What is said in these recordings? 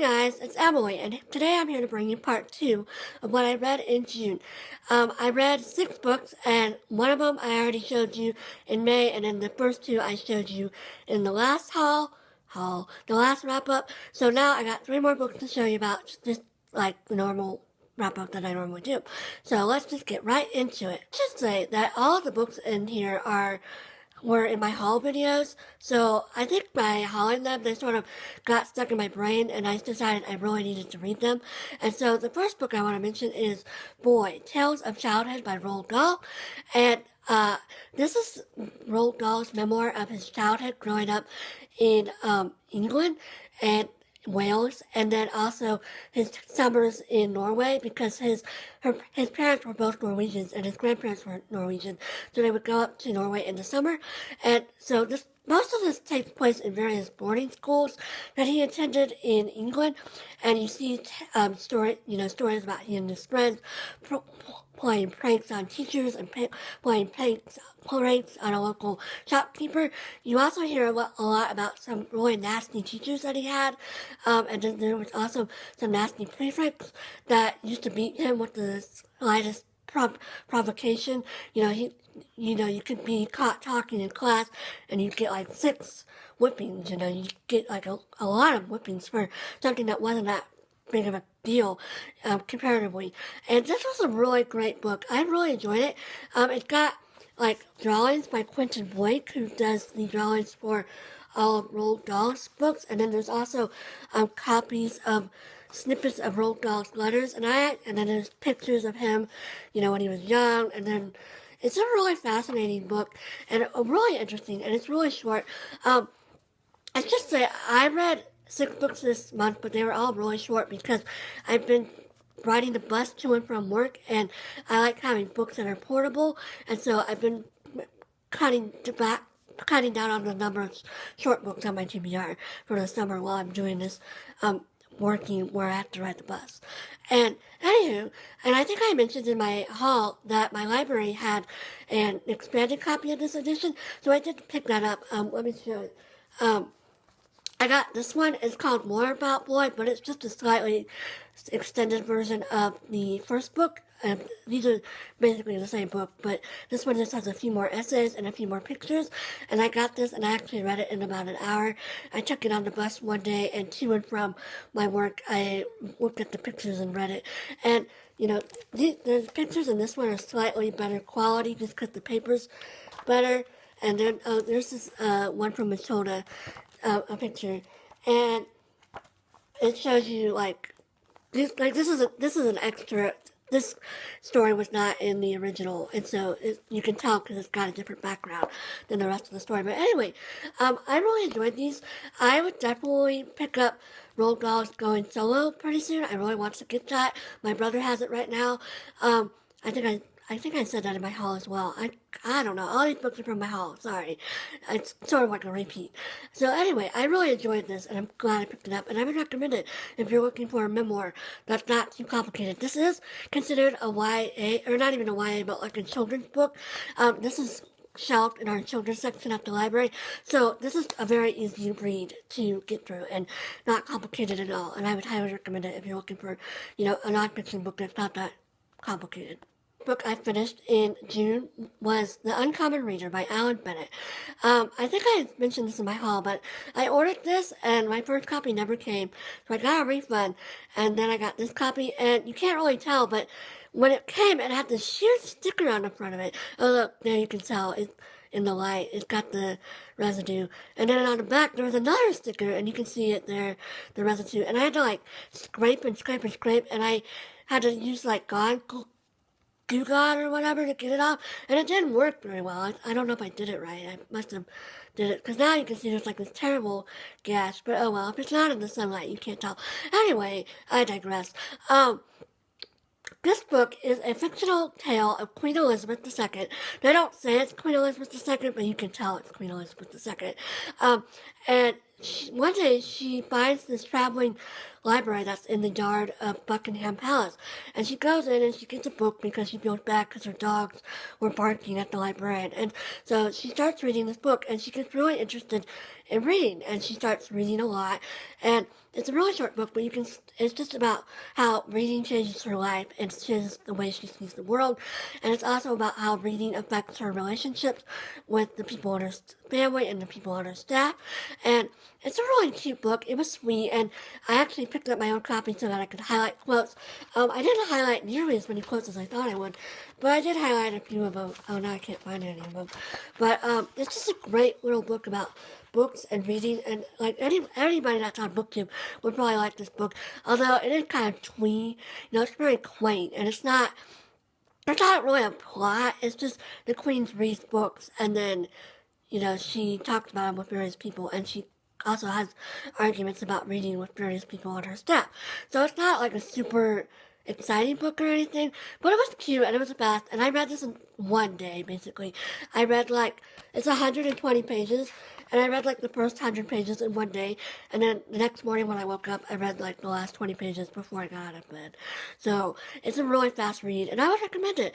guys, it's Emily, and today I'm here to bring you part 2 of what I read in June. I read 6 books, and one of them I already showed you in May, and then the first 2 I showed you in the last the last wrap-up. So now I got 3 more books to show you about, just like the normal wrap-up that I normally do. So let's just get right into it. I should say that all of the books in here were in my haul videos, so I think by hauling them, they sort of got stuck in my brain, and I decided I really needed to read them. And so the first book I want to mention is Boy, Tales of Childhood by Roald Dahl, and this is Roald Dahl's memoir of his childhood growing up in England and Wales, and then also his summers in Norway, because his parents were both Norwegians and his grandparents were Norwegian, so they would go up to Norway in the summer. And so most of this takes place in various boarding schools that he attended in England, and you see stories about he and his friends playing pranks on teachers and playing pranks on a local shopkeeper. You also hear a lot about some really nasty teachers that he had, and then there was also some nasty prefects that used to beat him with the slightest provocation. You could be caught talking in class and you'd get like 6 whippings. You get like a lot of whippings for something that wasn't that big of a deal, comparatively. And this was a really great book. I really enjoyed it. It got like drawings by Quentin Blake, who does the drawings for all of Roald Dahl's books, and then there's also copies of snippets of Roald Dahl's letters, and then there's pictures of him, when he was young, and then it's a really fascinating book, and really interesting, and it's really short. I should say, I read 6 books this month, but they were all really short because I've been riding the bus to and from work, and I like having books that are portable, and so I've been cutting down on the number of short books on my TBR for the summer while I'm doing this, working where I have to ride the bus. And anywho, and I think I mentioned in my haul that my library had an expanded copy of this edition, so I did pick that up. Let me show you. I got this one. It's called More About Boy, but it's just a slightly extended version of the first book. These are basically the same book, but this one just has a few more essays and a few more pictures. And I got this, and I actually read it in about an hour. I took it on the bus one day, and to and from my work, I looked at the pictures and read it. And, the pictures in this one are slightly better quality just because the paper's better. And then there's this one from Matilda, a picture, and it shows you this is an extra. This story was not in the original, and so you can tell because it's got a different background than the rest of the story. But anyway, I really enjoyed these. I would definitely pick up Roald Dahl's Going Solo pretty soon. I really want to get that. My brother has it right now. I think I said that in my haul as well. I don't know. All these books are from my haul. Sorry. It's sort of like a repeat. So anyway, I really enjoyed this, and I'm glad I picked it up. And I would recommend it if you're looking for a memoir that's not too complicated. This is considered a YA, or not even a YA, but like a children's book. This is shelved in our children's section at the library. So this is a very easy read to get through and not complicated at all. And I would highly recommend it if you're looking for, a nonfiction book that's not that complicated. Book I finished in June was The Uncommon Reader by Bennett. I think I mentioned this in my haul, but I ordered this and my first copy never came, so I got a refund, and then I got this copy, and you can't really tell, but when it came, it had this huge sticker on the front of it. Oh look, there you can tell it in the light. It's got the residue, and then on the back there was another sticker, and you can see it there, the residue, and I had to scrape and scrape and scrape, and I had to use Goo God or whatever to get it off, and it didn't work very well. I don't know if I did it right. I must have did it, because now you can see there's this terrible gash, but oh well, if it's not in the sunlight, you can't tell. Anyway, I digress. This book is a fictional tale of Queen Elizabeth II. They don't say it's Queen Elizabeth II, but you can tell it's Queen Elizabeth II. And one day she finds this traveling library that's in the yard of Buckingham Palace. And she goes in and she gets a book because she feels bad because her dogs were barking at the librarian. And so she starts reading this book, and she gets really interested in reading, and she starts reading a lot. And it's a really short book, but it's just about how reading changes her life and changes the way she sees the world. And it's also about how reading affects her relationships with the people in her family and the people on her staff. And it's a really cute book. It was sweet, and I actually picked up my own copy so that I could highlight quotes. I didn't highlight nearly as many quotes as I thought I would, but I did highlight a few of them. Oh, now I can't find any of them. But it's just a great little book about books and reading, and like anybody that's on BookTube would probably like this book. Although it is kind of twee, it's very quaint, and it's not really a plot. It's just the queen reads books, and then she talks about them with various people, and she also has arguments about reading with various people on her staff. So it's not like a super exciting book or anything, but it was cute and it was fast, and I read this in one day, basically. I read it's 120 pages, and I read the first 100 pages in one day, and then the next morning when I woke up, I read the last 20 pages before I got out of bed. So it's a really fast read, and I would recommend it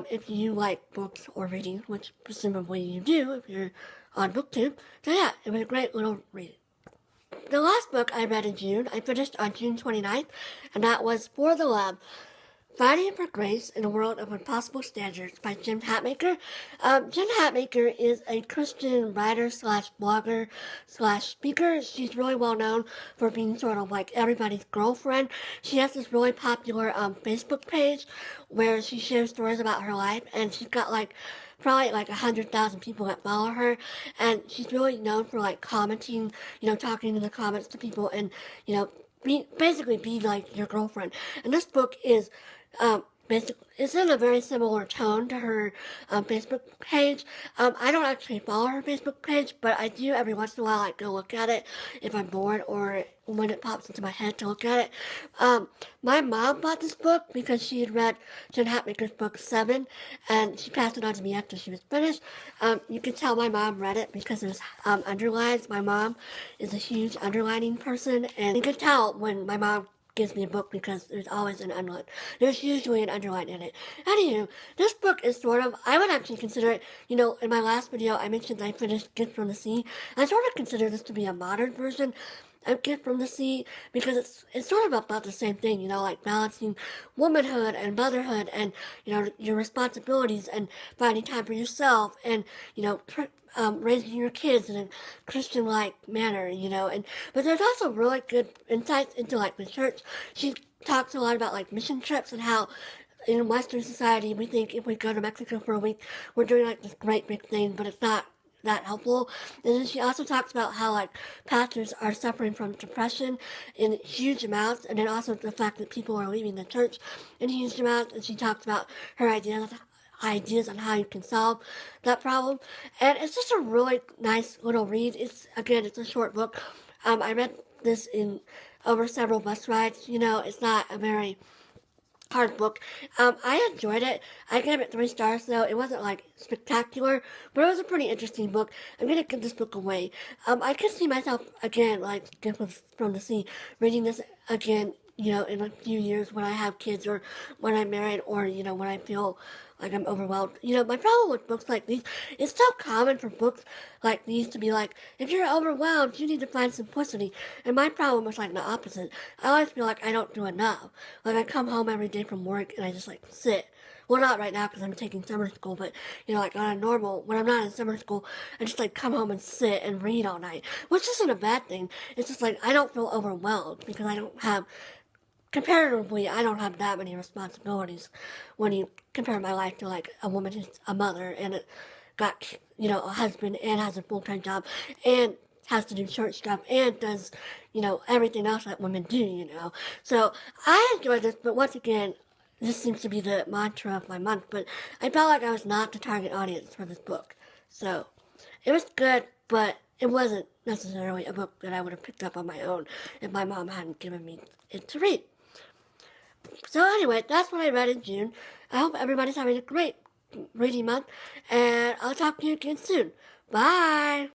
if you like books or reading, which presumably you do if you're on BookTube. So yeah, it was a great little read. The last book I read in June, I finished on June 29th, and that was For the Lab, Fighting for Grace in a World of Impossible Standards by Jim Hatmaker. Jim Hatmaker is a Christian writer slash blogger slash speaker. She's really well known for being sort of like everybody's girlfriend. She has this really popular Facebook page where she shares stories about her life, and she's got probably 100,000 people that follow her, and she's really known for commenting, talking in the comments to people, and basically be like your girlfriend. And this book is basically, it's in a very similar tone to her Facebook page. I don't actually follow her Facebook page, but I do every once in a while go look at it if I'm bored or when it pops into my head to look at it. My mom bought this book because she had read Jen Hatmaker's book 7, and she passed it on to me after she was finished. You can tell my mom read it because there's underlines. My mom is a huge underlining person, and you can tell when my mom gives me a book because there's always an underline. There's usually an underline in it. Anywho, this book is sort of, I would actually consider it, in my last video I mentioned I finished Gift from the Sea. I sort of consider this to be a modern version of Gift from the Sea because it's sort of about the same thing, balancing womanhood and motherhood and, your responsibilities and finding time for yourself and, raising your kids in a Christian-like manner, but there's also really good insights into the church. She talks a lot about mission trips and how in Western society we think if we go to Mexico for a week we're doing this great big thing, but it's not that helpful. And then she also talks about how pastors are suffering from depression in huge amounts, and then also the fact that people are leaving the church in huge amounts, and she talks about her ideas on how you can solve that problem. And it's just a really nice little read. It's a short book. I read this in over several bus rides. It's not a very hard book. I enjoyed it. I gave it 3 stars though. It wasn't spectacular, but it was a pretty interesting book. I'm gonna give this book away. I could see myself again, Gift from the Sea, reading this again, in a few years when I have kids or when I'm married or, when I feel like I'm overwhelmed. My problem with books like these, it's so common for books like these to be if you're overwhelmed, you need to find simplicity. And my problem is the opposite. I always feel like I don't do enough. I come home every day from work and I just sit. Well, not right now because I'm taking summer school, but, on a normal, when I'm not in summer school, I just, come home and sit and read all night, which isn't a bad thing. It's just, I don't feel overwhelmed because comparatively, I don't have that many responsibilities when you compare my life to, a woman who's a mother and got, a husband and has a full-time job and has to do church stuff and does, everything else that women do, So, I enjoyed this, but once again, this seems to be the mantra of my month, but I felt like I was not the target audience for this book. So, it was good, but it wasn't necessarily a book that I would have picked up on my own if my mom hadn't given me it to read. So anyway, that's what I read in June. I hope everybody's having a great reading month, and I'll talk to you again soon. Bye!